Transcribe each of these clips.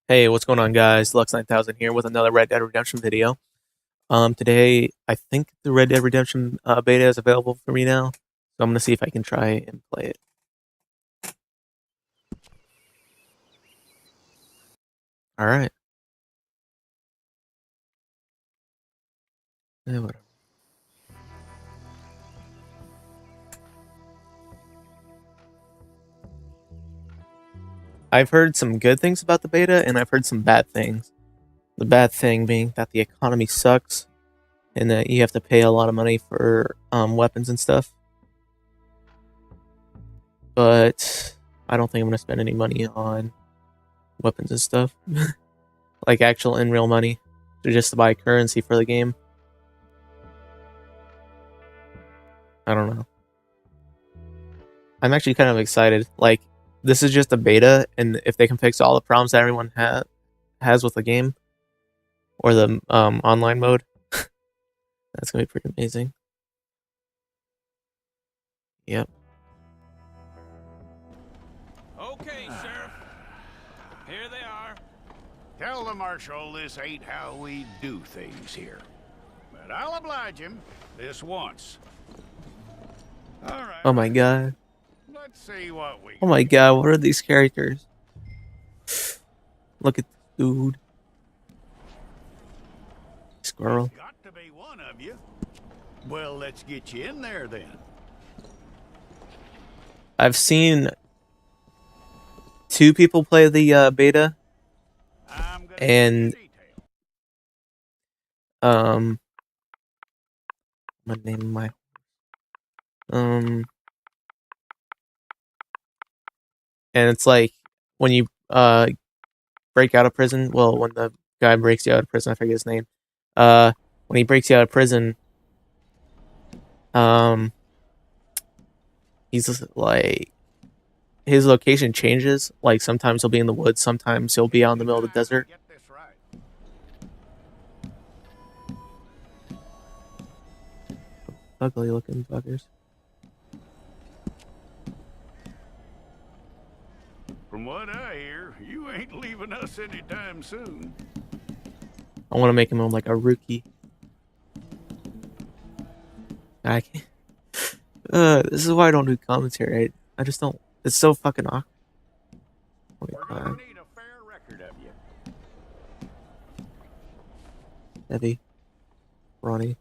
Hey, what's going on, guys? Lux9000 here with another Red Dead Redemption video. Today I think the Red Dead Redemption beta is available for me now, so I'm gonna see if I can try and play it. All right. Whatever. I've heard some good things about the beta, and I've heard some bad things. The bad thing being that the economy sucks, and that you have to pay a lot of money for weapons and stuff. But I don't think I'm gonna spend any money on weapons and stuff, like actual in real money, just to buy currency for the game. I don't know. I'm actually kind of excited. Like, this is just a beta, and if they can fix all the problems that everyone has with the game or the online mode, that's gonna be pretty amazing. Yep. Okay, Sheriff. Here they are. Tell the Marshal this ain't how we do things here. But I'll oblige him this once. All right. Oh my god. Let's see what we. Oh my god, what are these characters? Look at this dude. Squirrel. Got to be one of you. Well, let's get you in there then. I've seen 2 people play the beta, and I'm gonna name my and it's like when you break out of prison. Well, when the guy breaks you out of prison, I forget his name. When he breaks you out of prison, he's just like, his location changes. Like, sometimes he'll be in the woods, sometimes he'll be out in the middle of the desert. Get this right. Ugly looking fuckers. From what I hear, you ain't leaving us anytime soon. I want to make him like a rookie. I can't. This is why I don't do commentary. I just don't. It's so fucking awkward. Oh We're my gonna god. need a fair record of you. Eddie. Ronnie.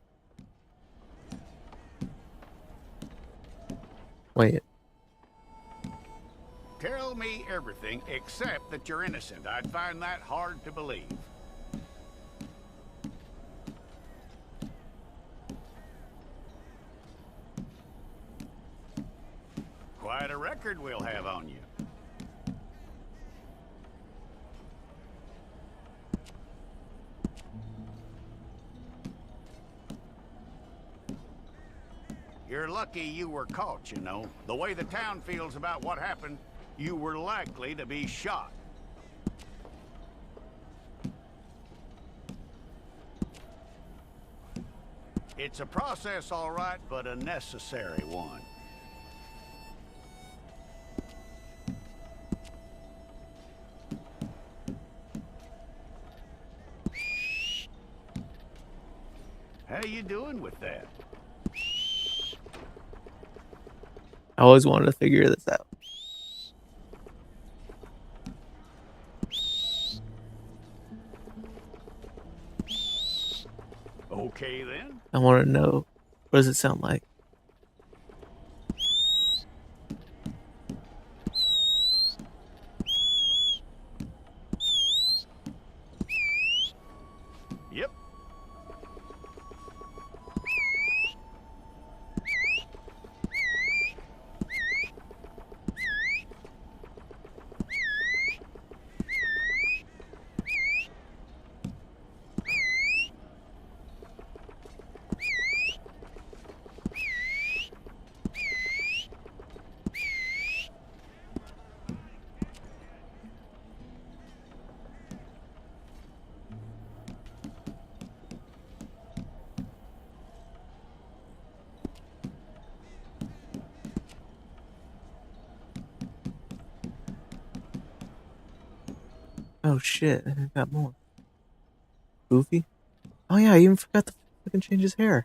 Wait. Tell me everything except that you're innocent. I'd find that hard to believe. Quite a record we'll have on you. You're lucky you were caught, you know. The way the town feels about what happened, you were likely to be shot. It's a process, all right, but a necessary one. How you doing with that? I always wanted to figure this out. Okay, then. I want to know, what does it sound like? Yep. Oh shit, I got more. Goofy? Oh yeah, I even forgot to fucking change his hair.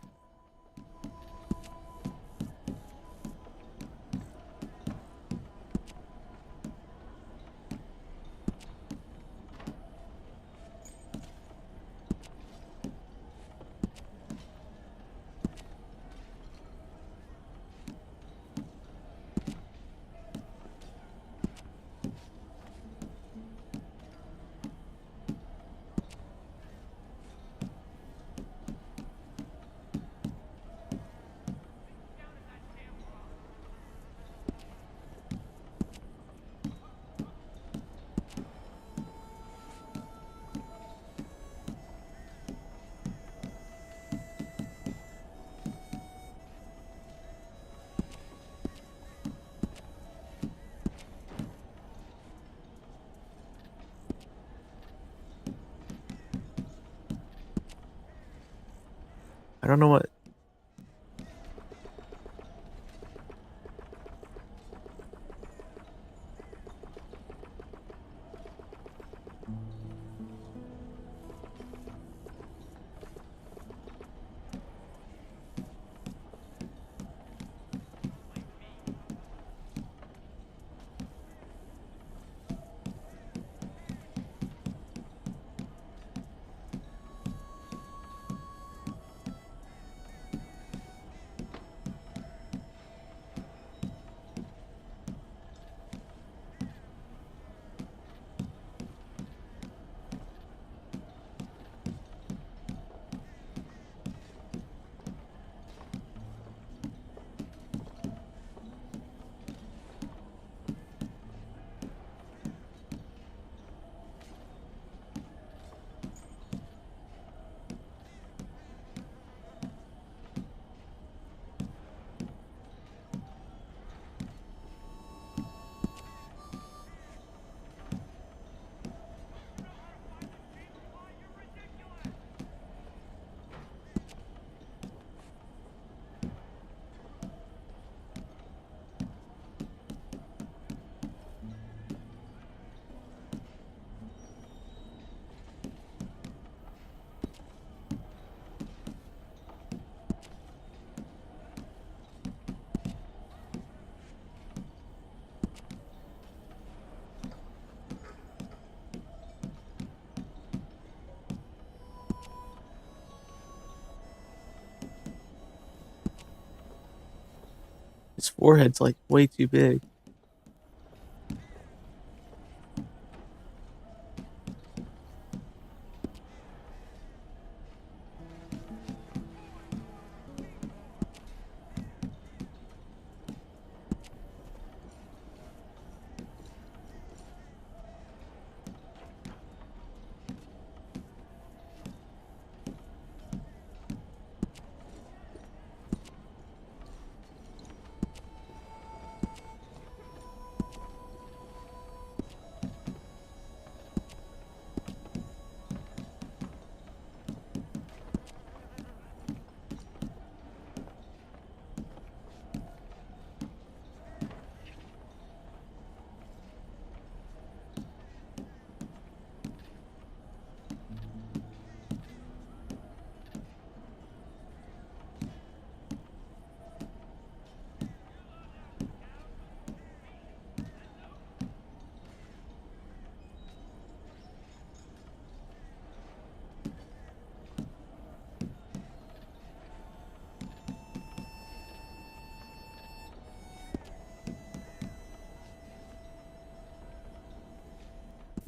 I don't know what. His forehead's like way too big.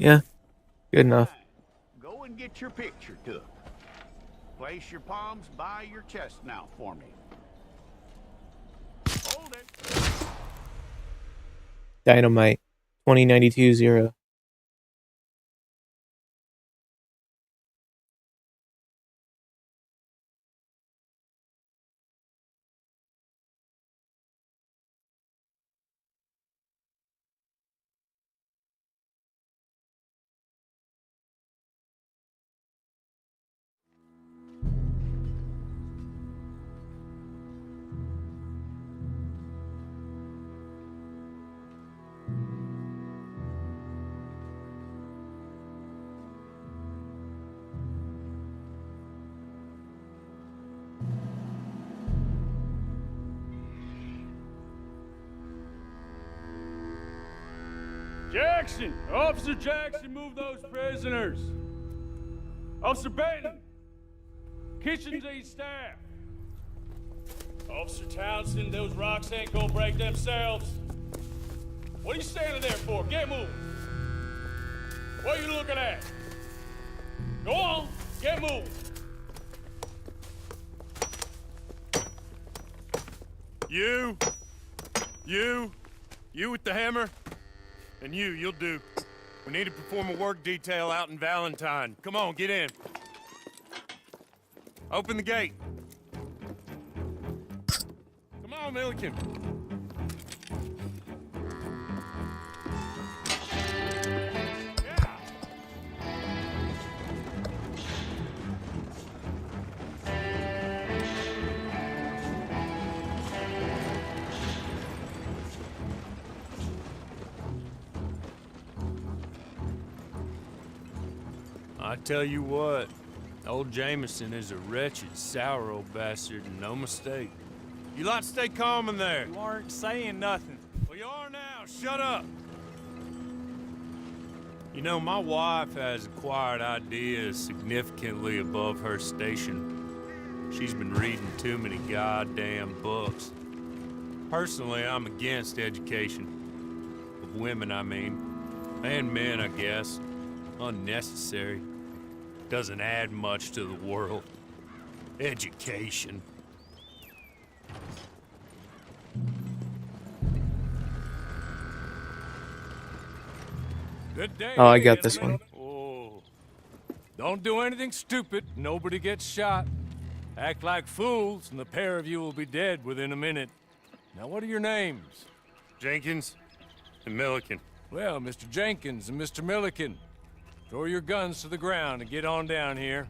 Yeah, good enough. Go and get your picture took. Place your palms by your chest now for me. Hold it. Dynamite. 2092-0. Jackson! Officer Jackson, move those prisoners! Officer Benton! Kitchens aid staff! Officer Townsend, those rocks ain't gonna break themselves. What are you standing there for? Get moving! What are you looking at? Go on, get moving! You with the hammer? And you'll do. We need to perform a work detail out in Valentine. Come on, get in. Open the gate. Come on, Milliken. I tell you what, old Jameson is a wretched, sour old bastard, and no mistake. You lot stay calm in there. You aren't saying nothing. Well, you are now. Shut up. You know, my wife has acquired ideas significantly above her station. She's been reading too many goddamn books. Personally, I'm against education. Of women, I mean. And men, I guess. Unnecessary. Doesn't add much to the world. Education. Good day. Oh, I got this one. Oh. Don't do anything stupid. Nobody gets shot. Act like fools, and the pair of you will be dead within a minute. Now, what are your names? Jenkins and Milliken. Well, Mr. Jenkins and Mr. Milliken, throw your guns to the ground and get on down here.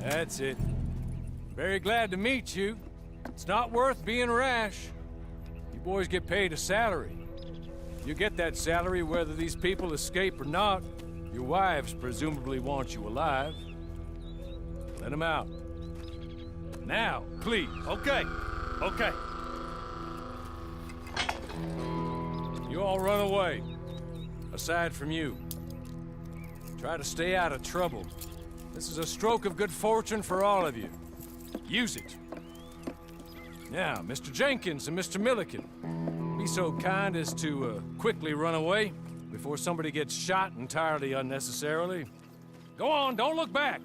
That's it. Very glad to meet you. It's not worth being rash. You boys get paid a salary. You get that salary whether these people escape or not. Your wives presumably want you alive. Let them out. Now, please. Okay. You all run away. Aside from you. Try to stay out of trouble. This is a stroke of good fortune for all of you. Use it. Now, Mr. Jenkins and Mr. Milliken, be so kind as to quickly run away before somebody gets shot entirely unnecessarily. Go on, don't look back.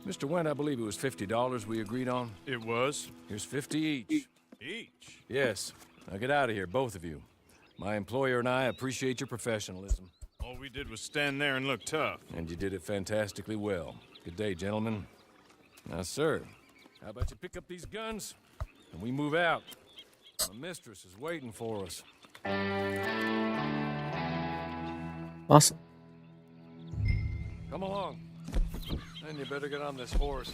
Mr. Wendt, I believe it was $50 we agreed on. It was. Here's 50 each. Each? Yes. Now get out of here, both of you. My employer and I appreciate your professionalism. All we did was stand there and look tough. And you did it fantastically well. Good day, gentlemen. Now, sir, how about you pick up these guns and we move out? My mistress is waiting for us. Awesome. Come along. Then you better get on this horse.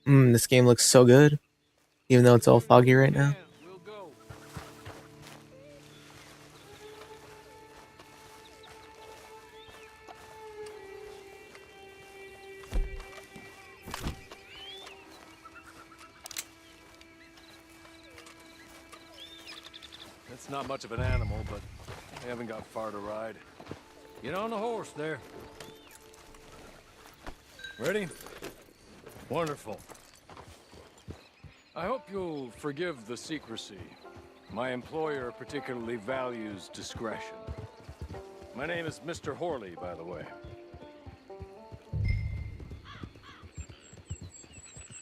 This game looks so good, even though it's all foggy right now. We'll go. That's not much of an animal, but I haven't got far to ride. Get on the horse there. Ready? Wonderful. I hope you'll forgive the secrecy. My employer particularly values discretion. My name is Mr. Horley, by the way.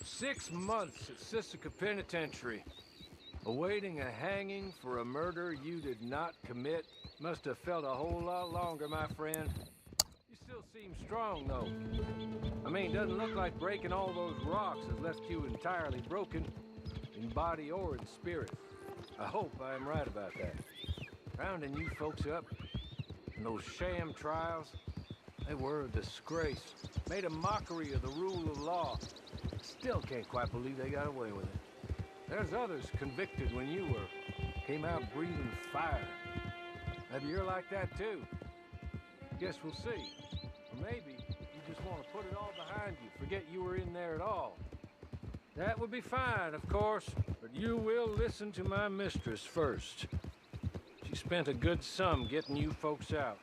6 months at Sisika Penitentiary, awaiting a hanging for a murder you did not commit. Must have felt a whole lot longer, my friend. You still seem strong, though. I mean, doesn't look like breaking all those rocks has left you entirely broken, in body or in spirit. I hope I am right about that. Rounding you folks up, and those sham trials, they were a disgrace. Made a mockery of the rule of law. Still can't quite believe they got away with it. There's others convicted when you were. Came out breathing fire. Maybe you're like that too. Guess we'll see. Or maybe you just want to put it all behind you, forget you were in there at all. That would be fine, of course, but you will listen to my mistress first. She spent a good sum getting you folks out.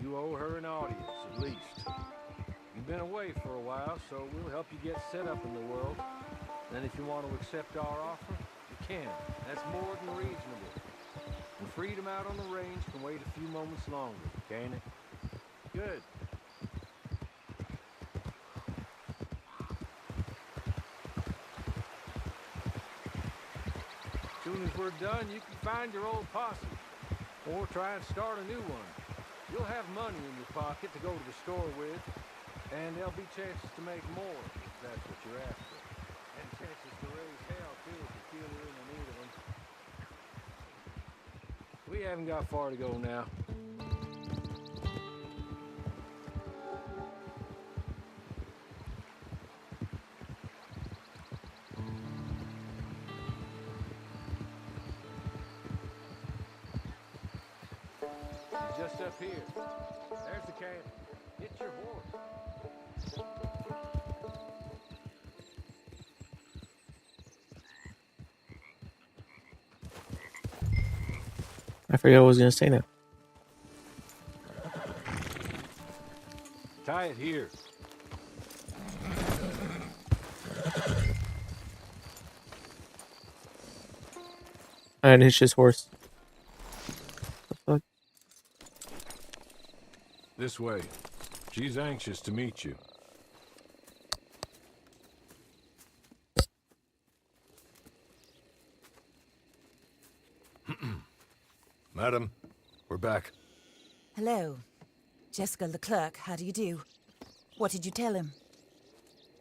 You owe her an audience, at least. You've been away for a while, so we'll help you get set up in the world. Then if you want to accept our offer, you can. That's more than reasonable. And freedom out on the range can wait a few moments longer, can't it? Good. As soon as we're done, you can find your old posse. Or try and start a new one. You'll have money in your pocket to go to the store with. And there'll be chances to make more, if that's what you're after. And chances to raise hell, too, if you feel you're in the need of them. We haven't got far to go now. Just up here. There's the camp. Get your horse. I forgot what I was gonna say now. Tie it here. And hitch his horse. The fuck? This way. She's anxious to meet you. Madam, we're back. Hello. Jessica Leclerc, how do you do? What did you tell him?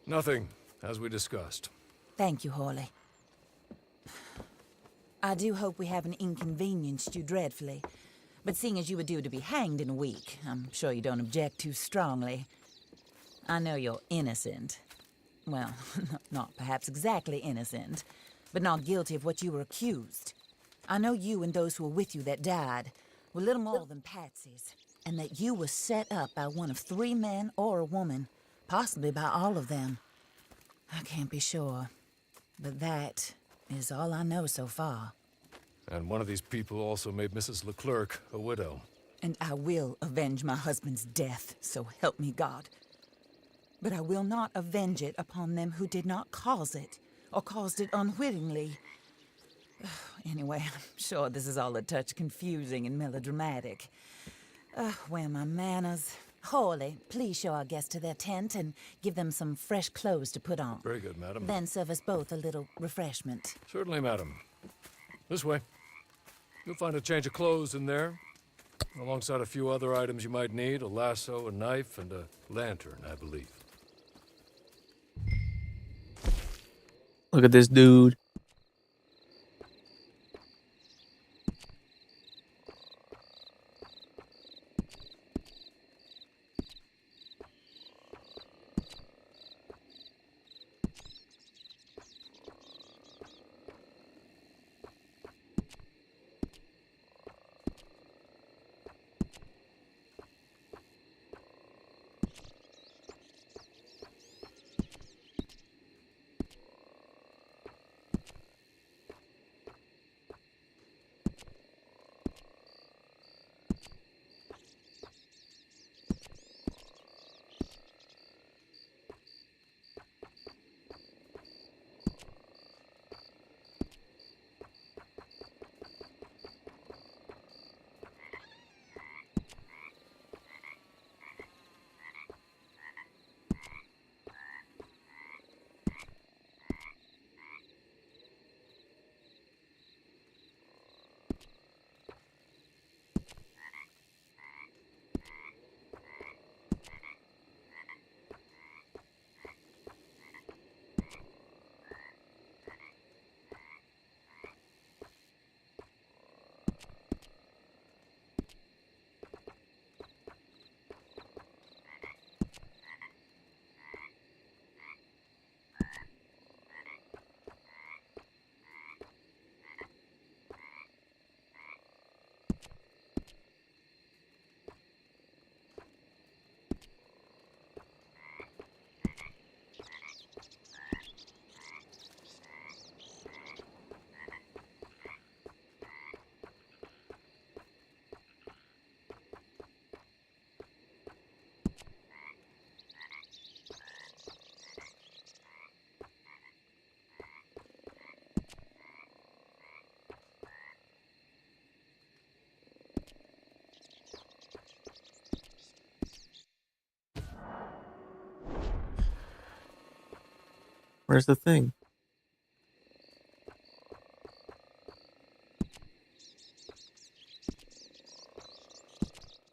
Nothing, as we discussed. Thank you, Hawley. I do hope we haven't inconvenienced you dreadfully. But seeing as you were due to be hanged in a week, I'm sure you don't object too strongly. I know you're innocent. Well, not perhaps exactly innocent, but not guilty of what you were accused. I know you and those who were with you that died were little more than patsies, and that you were set up by one of 3 men or a woman, possibly by all of them. I can't be sure, but that is all I know so far. And one of these people also made Mrs. Leclerc a widow. And I will avenge my husband's death, so help me God. But I will not avenge it upon them who did not cause it, or caused it unwittingly. Anyway, I'm sure this is all a touch confusing and melodramatic. Where are my manners? Hawley, please show our guests to their tent and give them some fresh clothes to put on. Very good, madam. Then serve us both a little refreshment. Certainly, madam. This way. You'll find a change of clothes in there, alongside a few other items you might need, a lasso, a knife, and a lantern, I believe. Look at this dude. Where's the thing?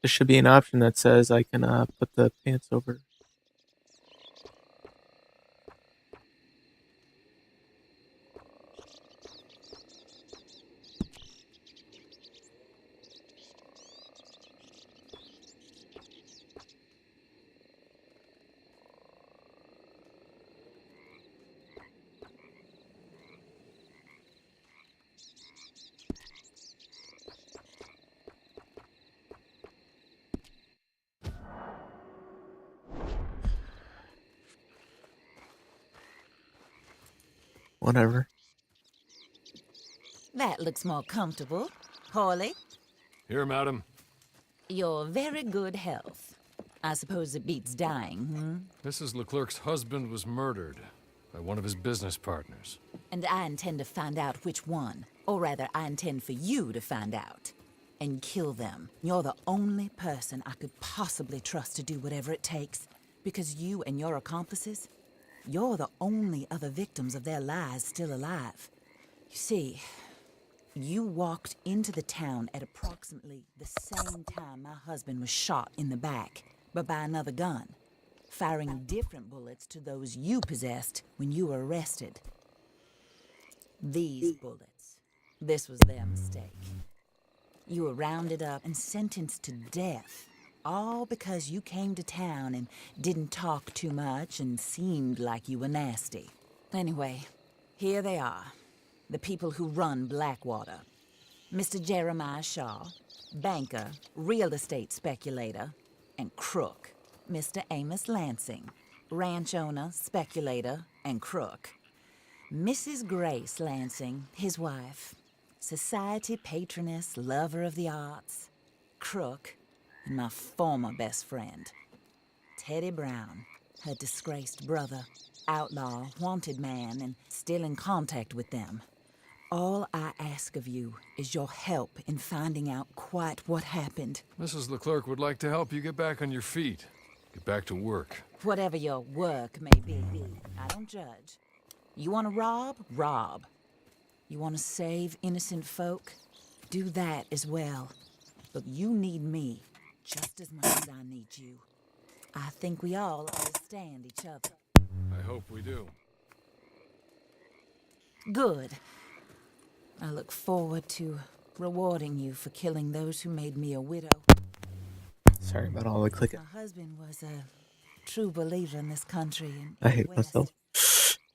There should be an option that says I can put the pants over. Whatever. That looks more comfortable. Hawley, Here, madam. your very good health. I suppose it beats dying, Mrs. Leclerc's husband was murdered by one of his business partners. And I intend to find out which one. Or rather, I intend for you to find out. And kill them. You're the only person I could possibly trust to do whatever it takes. Because you and your accomplices, you're the only other victims of their lies still alive. You see, you walked into the town at approximately the same time my husband was shot in the back, but by another gun, firing different bullets to those you possessed when you were arrested. These bullets, this was their mistake. You were rounded up and sentenced to death, all because you came to town and didn't talk too much and seemed like you were nasty. Anyway, here they are, the people who run Blackwater. Mr. Jeremiah Shaw, banker, real estate speculator, and crook. Mr. Amos Lansing, ranch owner, speculator, and crook. Mrs. Grace Lansing, his wife, society patroness, lover of the arts, crook, and my former best friend, Teddy Brown, her disgraced brother, outlaw, wanted man, and still in contact with them. All I ask of you is your help in finding out quite what happened. Mrs. Leclerc would like to help you get back on your feet. Get back to work. Whatever your work may be, I don't judge. You want to rob? Rob. You want to save innocent folk? Do that as well. But you need me just as much as I need you. I think we all understand each other. I hope we do. Good. I look forward to rewarding you for killing those who made me a widow. Sorry about all the clicking. My husband was a true believer in this country. And I hate myself.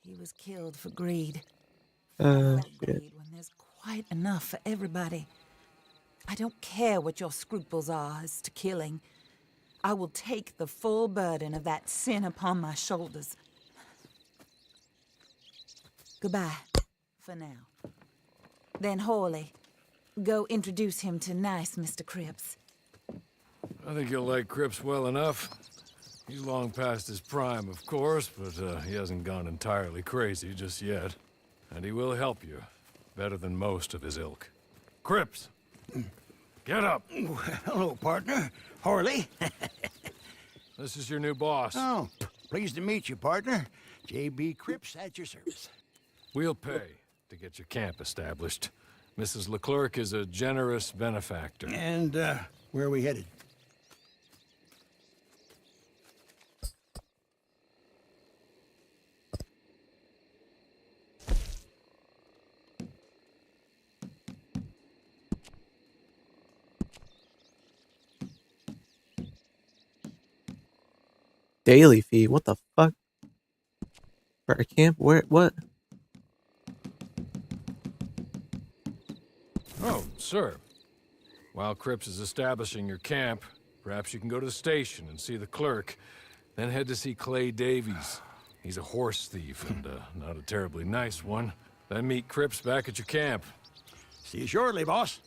He was killed for greed. Shit. Greed when there's quite enough for everybody. I don't care what your scruples are as to killing. I will take the full burden of that sin upon my shoulders. Goodbye, for now. Then Hawley, go introduce him to nice Mr. Cripps. I think you'll like Cripps well enough. He's long past his prime, of course, but he hasn't gone entirely crazy just yet. And he will help you, better than most of his ilk. Cripps! Get up! Hello, partner. Hawley. This is your new boss. Oh, pleased to meet you, partner. J.B. Cripps at your service. We'll pay to get your camp established. Mrs. Leclerc is a generous benefactor. And, where are we headed? Daily fee. What the fuck? For a camp? Where? What? Oh, sir. While Cripps is establishing your camp, perhaps you can go to the station and see the clerk, then head to see Clay Davies. He's a horse thief and not a terribly nice one. Then meet Cripps back at your camp. See you shortly, boss.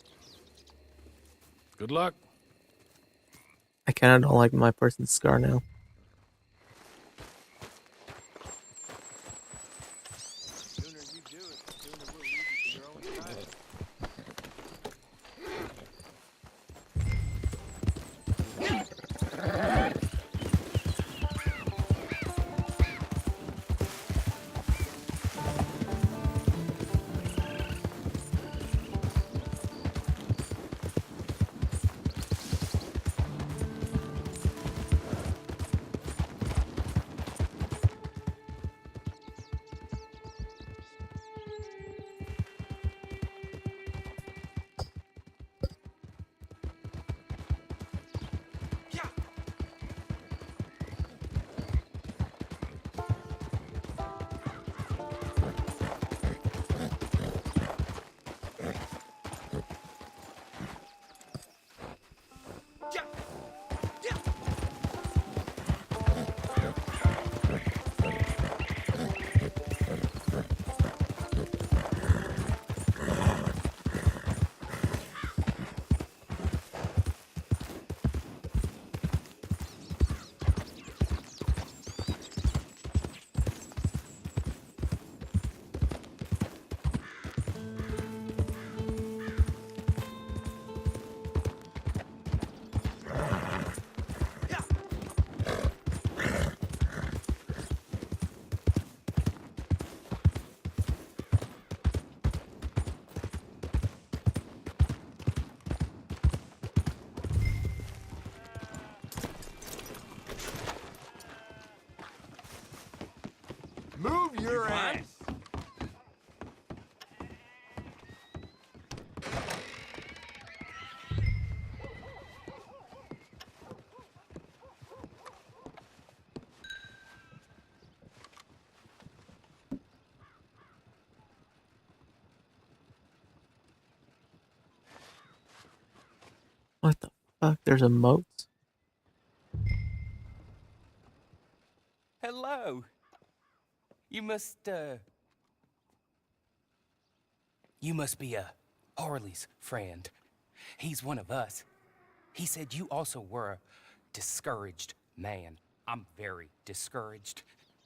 Good luck. I kind of don't like my person's scar now. The sooner you do it, the sooner we'll leave you to your own devices. Fuck, there's a moat. Hello. You must be Harley's friend. He's one of us. He said you also were a discouraged man. I'm very discouraged.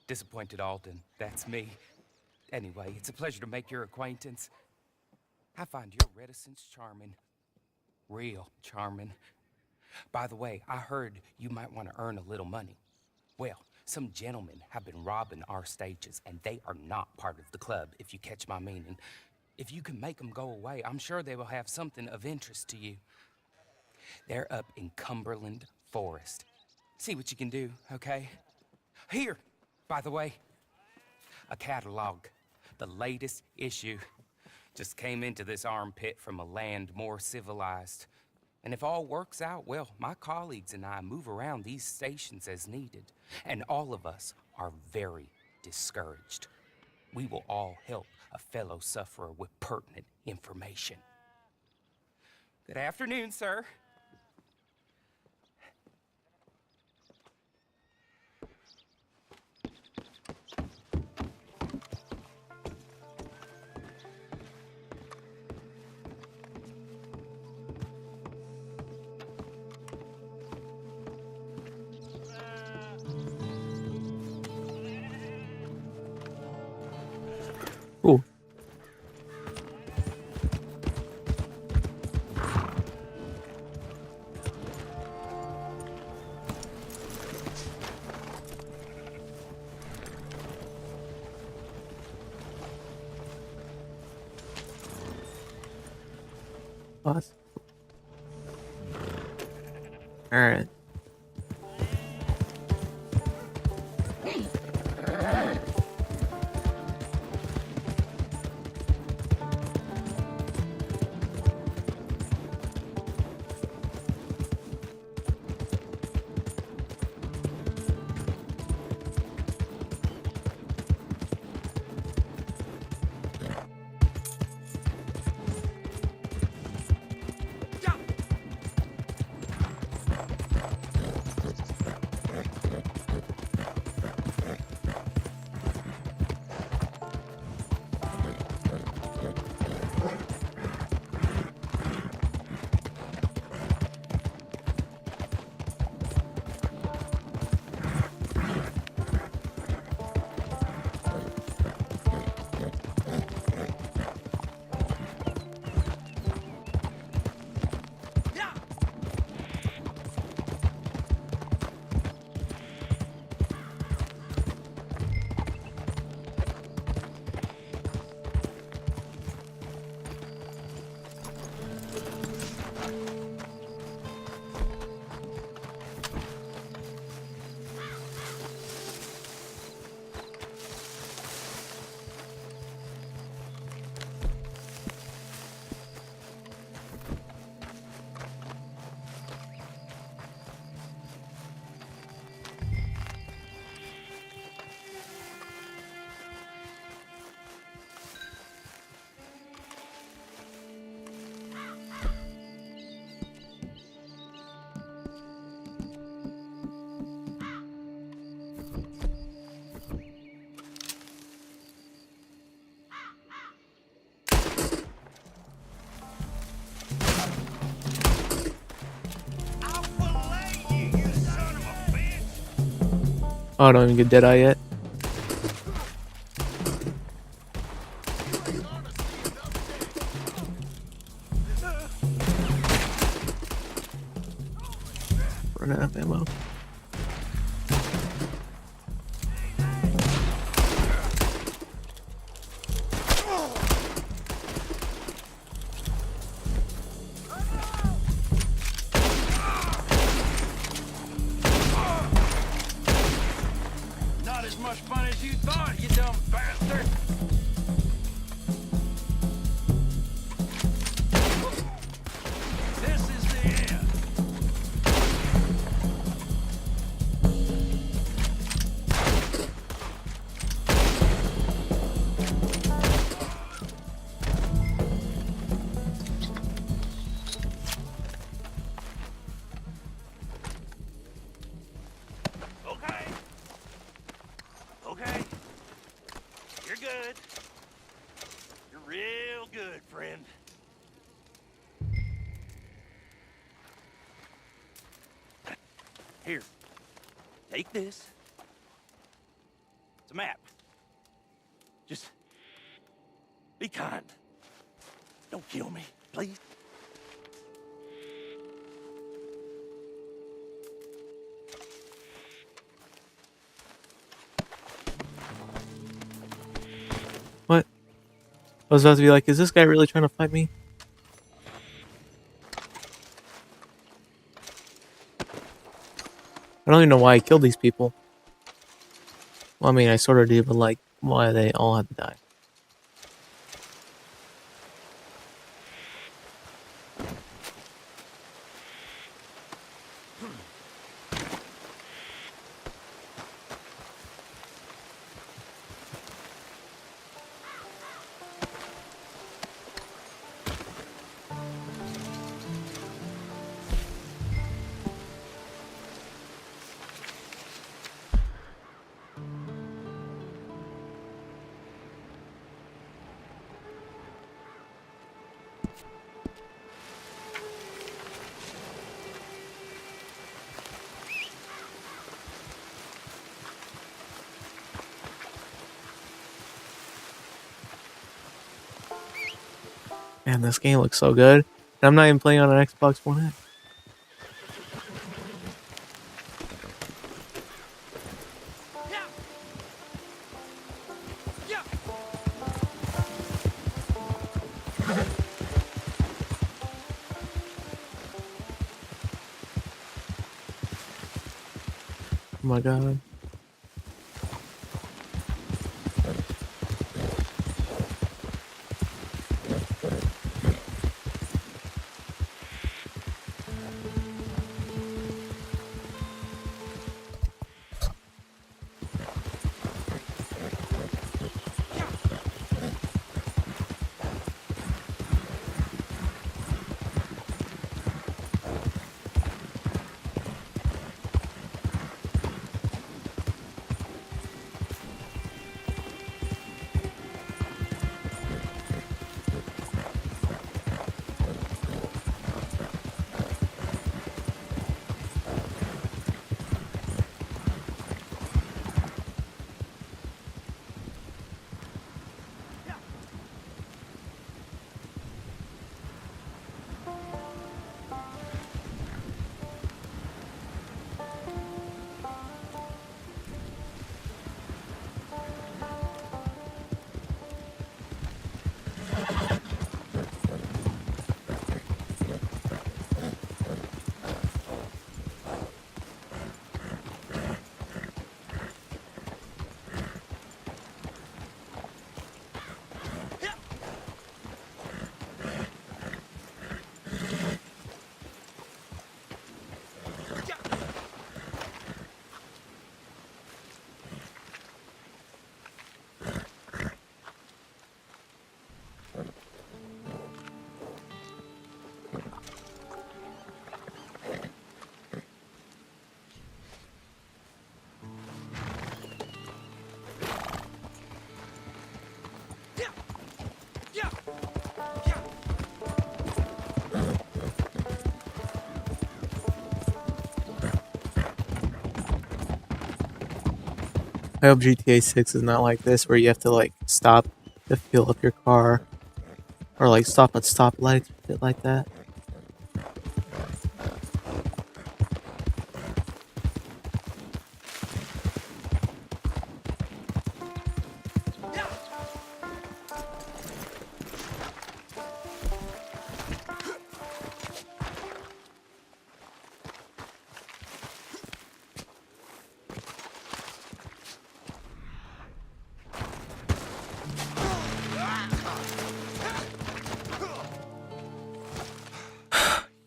Disappointed Alden, that's me. Anyway, it's a pleasure to make your acquaintance. I find your reticence charming. Real charming. By the way, I heard you might want to earn a little money. Well, some gentlemen have been robbing our stages, and they are not part of the club, if you catch my meaning. If you can make them go away, I'm sure they will have something of interest to you. They're up in Cumberland Forest. See what you can do, okay? Here, by the way, a catalog. The latest issue. Just came into this armpit from a land more civilized. And if all works out, well, my colleagues and I move around these stations as needed. And all of us are very discouraged. We will all help a fellow sufferer with pertinent information. Good afternoon, sir. Ooh. What? Alright. Oh, I don't even get Deadeye yet. Run out of ammo. Not as much fun as you thought, you dumb bastard! This is the end. good. You're real good, friend. Here, take this. It's a map. Just be kind. Don't kill me, please. What? I was about to be like, is this guy really trying to fight me? I don't even know why I killed these people. Well, I mean, I sort of do, but like, why they all had to die. Man, this game looks so good. And I'm not even playing on an Xbox One X. Oh my god. I hope GTA 6 is not like this, where you have to like stop to fill up your car, or like stop at stoplights, shit like that.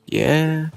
Yeah.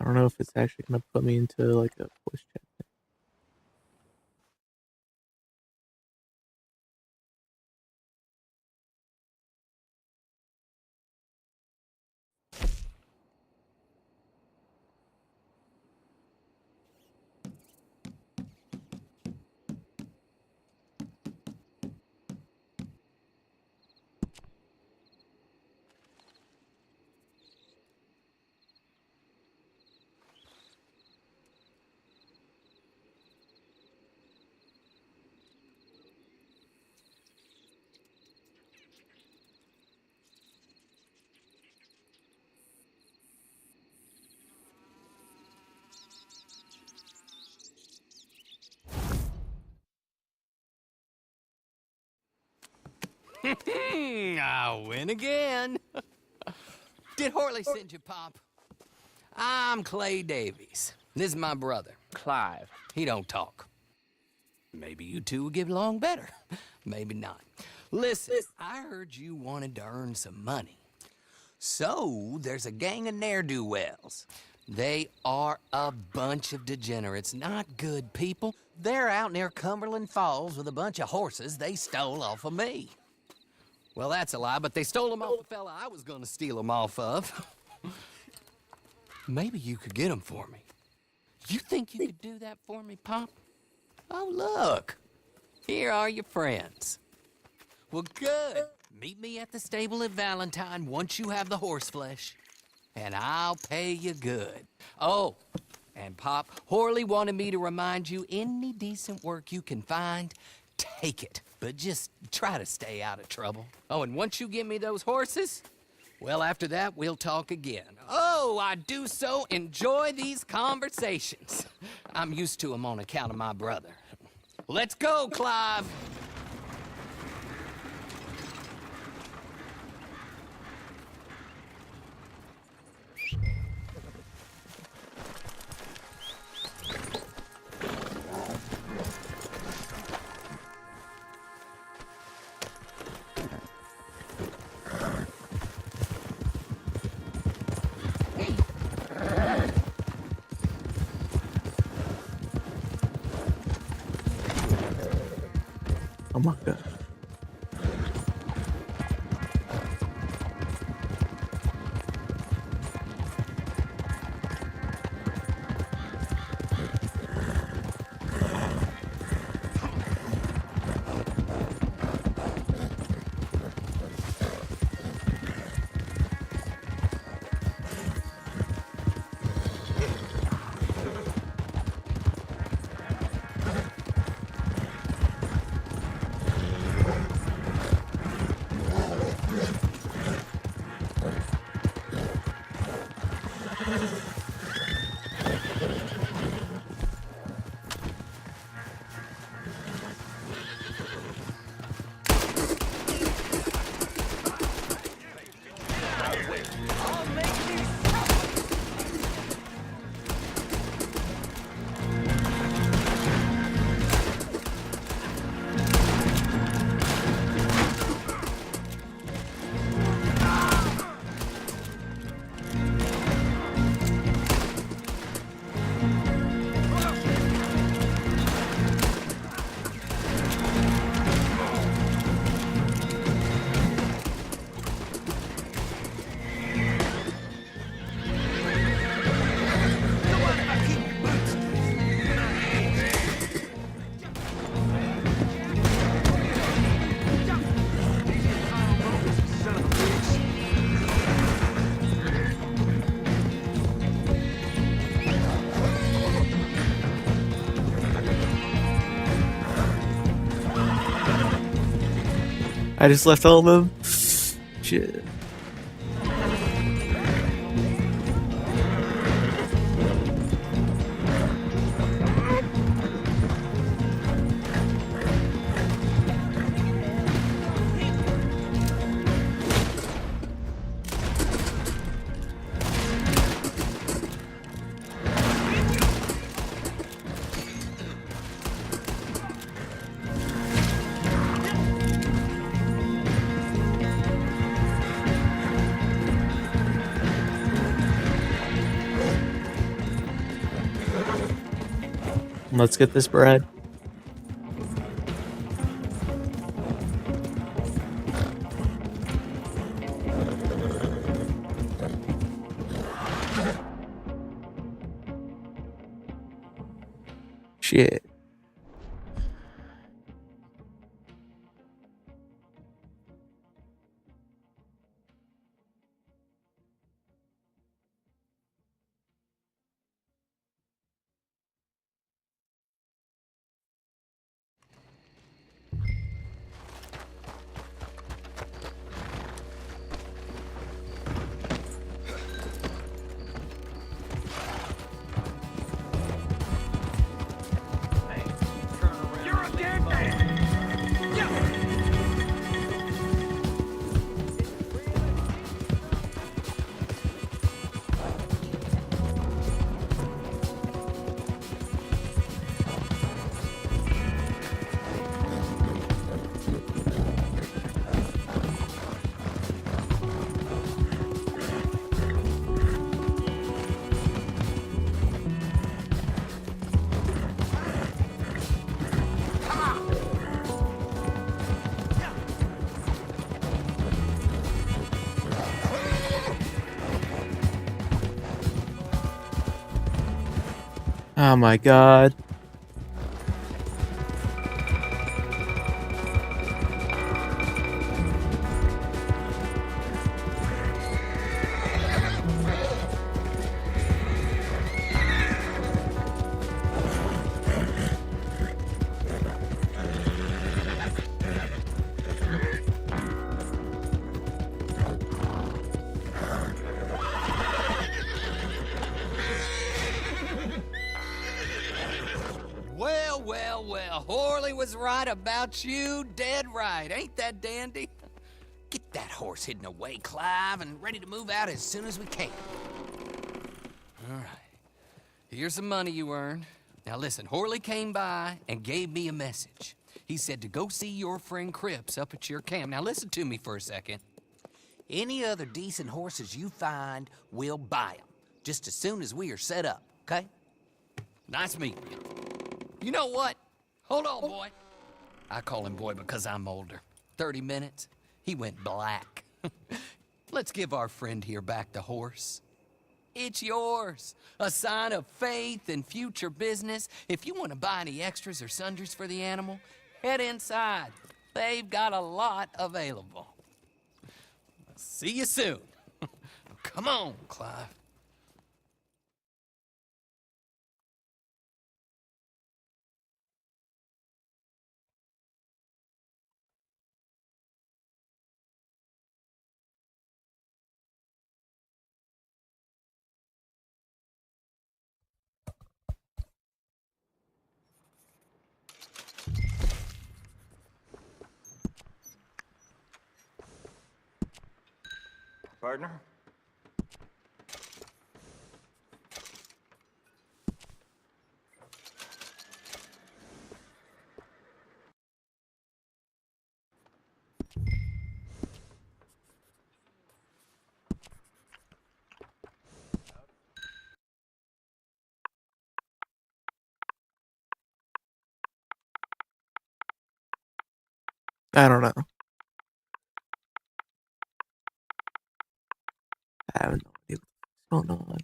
I don't know if it's actually gonna put me into like a voice chat. I win again. Did Horley send you, Pop? I'm Clay Davies. This is my brother, Clive. He don't talk. Maybe you two will get along better. Maybe not. Listen, I heard you wanted to earn some money. So, there's a gang of ne'er-do-wells. They are a bunch of degenerates, not good people. They're out near Cumberland Falls with a bunch of horses they stole off of me. Well, that's a lie, but they stole them off the fella I was gonna steal them off of. Maybe you could get them for me. You think you could do that for me, Pop? Oh, look. Here are your friends. Well, good. Meet me at the stable at Valentine once you have the horse flesh, and I'll pay you good. Oh, and Pop, Horley wanted me to remind you, any decent work you can find, take it. But just try to stay out of trouble. Oh, and once you give me those horses, well, after that, we'll talk again. Oh, I do so enjoy these conversations. I'm used to them on account of my brother. Let's go, Clive. Oh my god. I just left all of them. Shit. Let's get this bread. Shit. Oh my god. Well, Horley was right about you, dead right. Ain't that dandy? Get that horse hidden away, Clive, and ready to move out as soon as we can. All right. Here's the money you earned. Now listen, Horley came by and gave me a message. He said to go see your friend Cripps up at your camp. Now listen to me for a second. Any other decent horses you find, we'll buy them. Just as soon as we are set up, okay? Nice meeting you. You know what? Hold on, boy. I call him boy because I'm older. 30 minutes, he went black. Let's give our friend here back the horse. It's yours. A sign of faith and future business. If you want to buy any extras or sundries for the animal, head inside. They've got a lot available. See you soon. Come on, Clive. Partner? I don't know. I have no idea what's going on.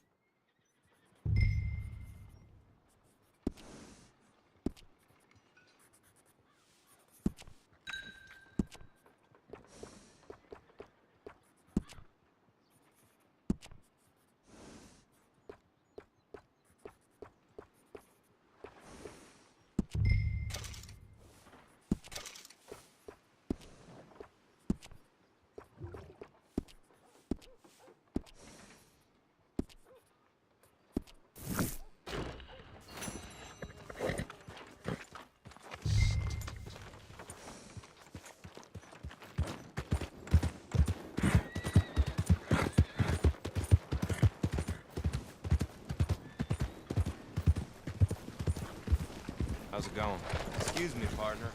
How's it going? Excuse me, partner.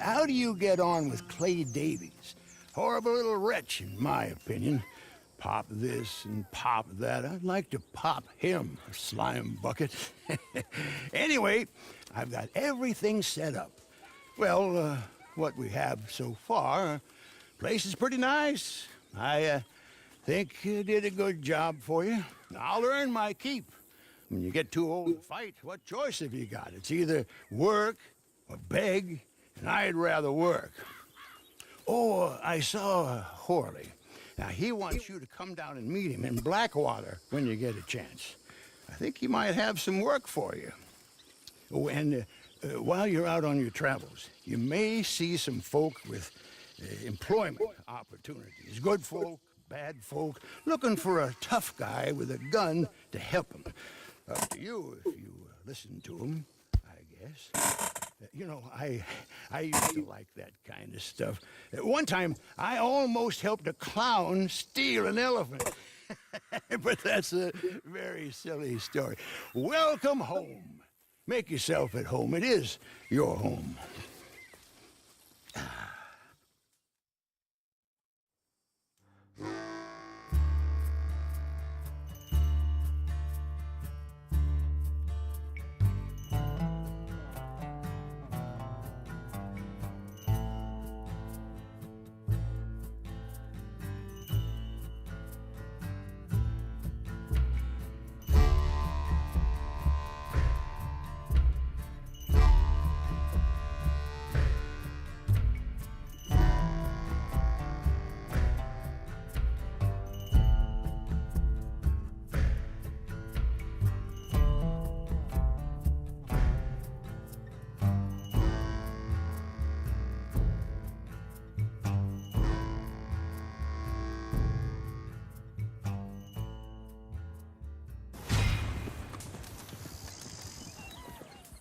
How do you get on with Clay Davies? Horrible little wretch, in my opinion. Pop this and pop that. I'd like to pop him, a slime bucket. Anyway, I've got everything set up. Well, what we have so far, place is pretty nice. I think you did a good job for you. I'll earn my keep. When you get too old to fight, what choice have you got? It's either work or beg, and I'd rather work. Oh, I saw Horley. Now, he wants you to come down and meet him in Blackwater when you get a chance. I think he might have some work for you. Oh, and while you're out on your travels, you may see some folk with employment opportunities. Good folk, bad folk, looking for a tough guy with a gun to help them. Up to you if you listen to them, I guess. You know, I used to like that kind of stuff. One time, I almost helped a clown steal an elephant. But that's a very silly story. Welcome home. Make yourself at home. It is your home.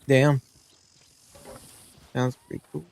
Damn. Sounds pretty cool.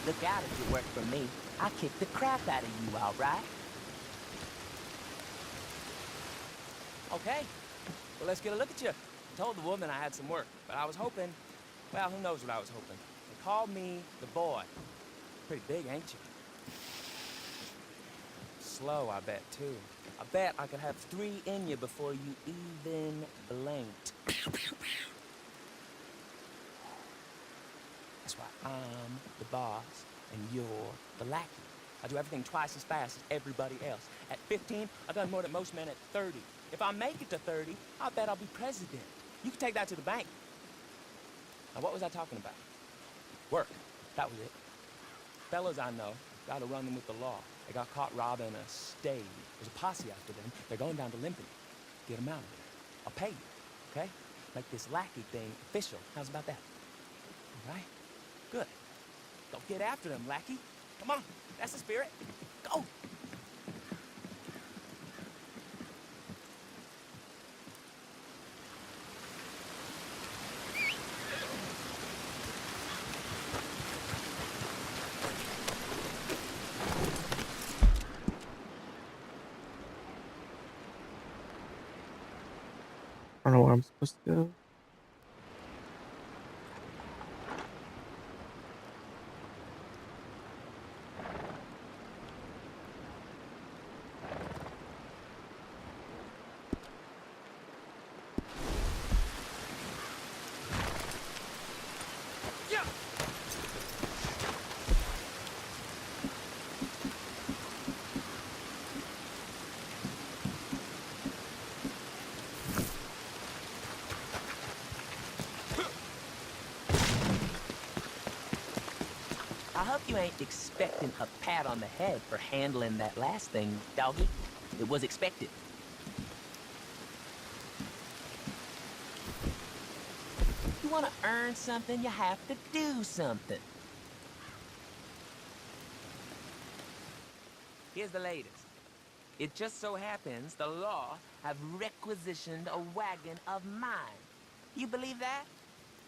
Look out if you work for me. I'll kick the crap out of you, all right? Okay. Well, let's get a look at you. I told the woman I had some work, but I was hoping... Well, who knows what I was hoping. They called me the boy. Pretty big, ain't you? Slow, I bet, too. I bet I could have 3 in you before you even blinked. That's why I'm the boss and you're the lackey. I do everything twice as fast as everybody else. At 15, I've done more than most men at 30. If I make it to 30, I bet I'll be president. You can take that to the bank. Now, what was I talking about? Work. That was it. Fellas I know gotta run them with the law. They got caught robbing a stage. There's a posse after them. They're going down to Limping. Get them out of there. I'll pay you, okay? Make this lackey thing official. How's about that? All right? Good. Go get after them, lackey. Come on. That's the spirit. Go. I don't know where I'm supposed to go. I hope you ain't expecting a pat on the head for handling that last thing, doggy. It was expected. You want to earn something, you have to do something. Here's the latest. It just so happens the law have requisitioned a wagon of mine. You believe that?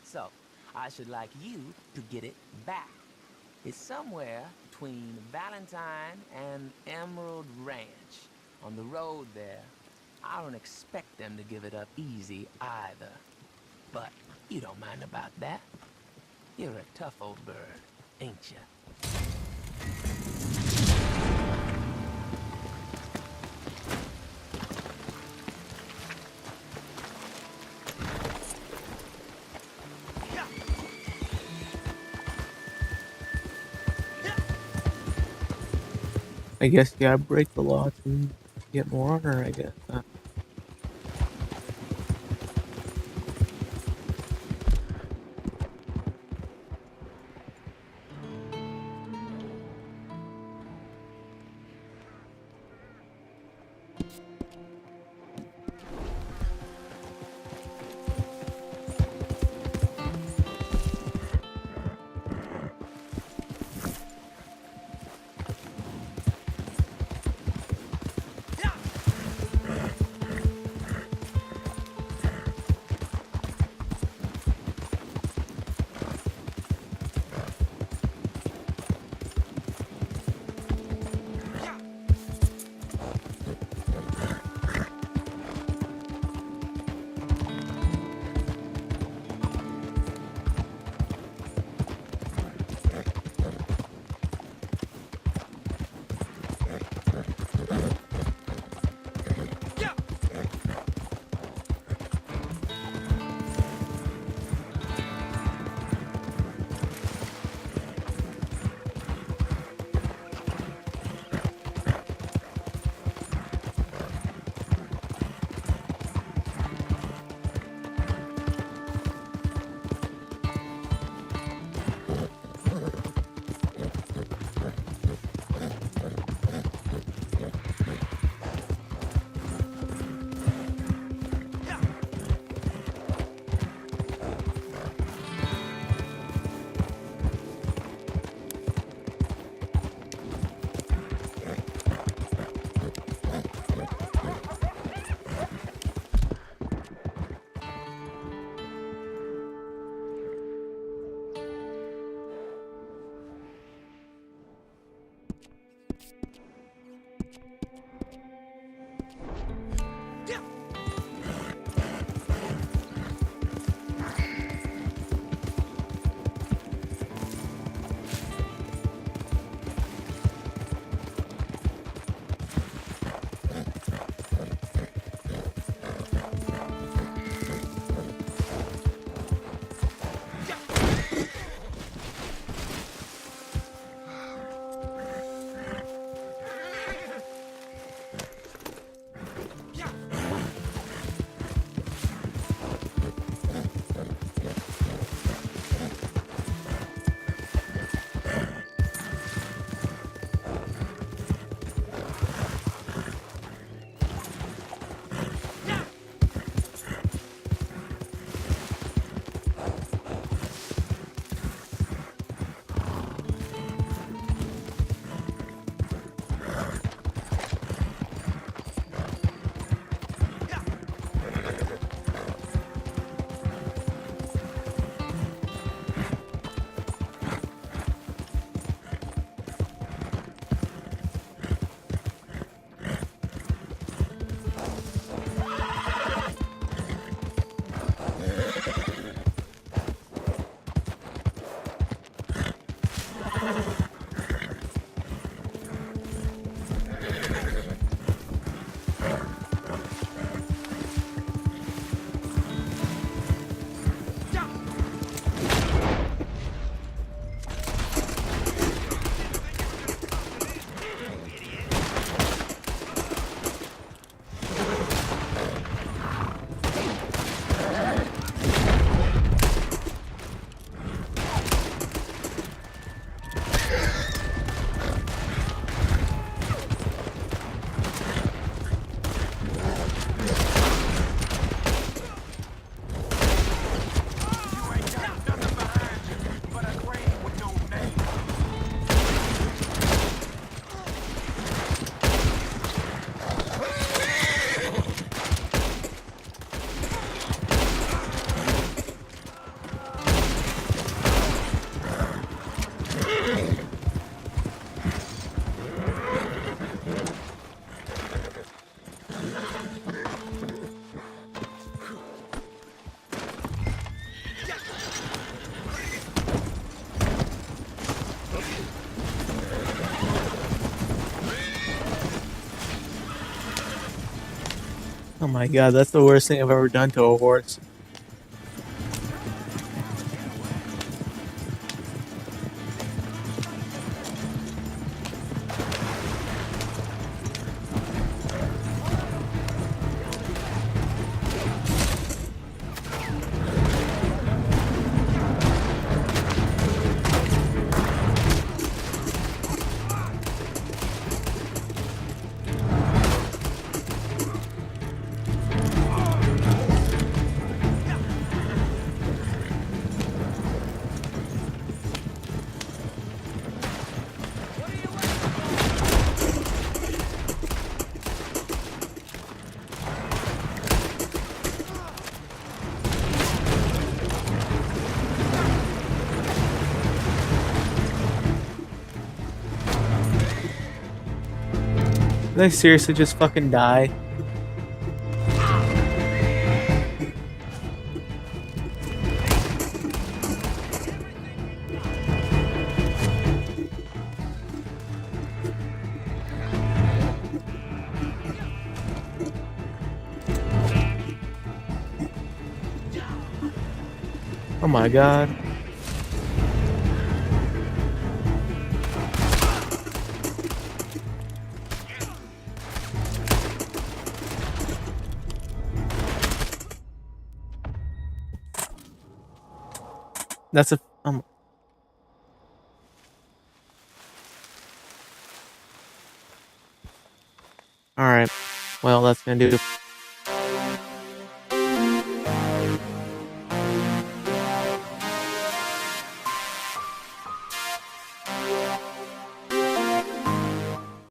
So, I should like you to get it back. It's somewhere between Valentine and Emerald Ranch. On the road there, I don't expect them to give it up easy either. But you don't mind about that. You're a tough old bird, ain't you? I guess you gotta break the law to get more honor, I guess. Oh my god, that's the worst thing I've ever done to a horse. Did I seriously just fucking die? Oh my god. That's a Alright. Well, that's gonna do it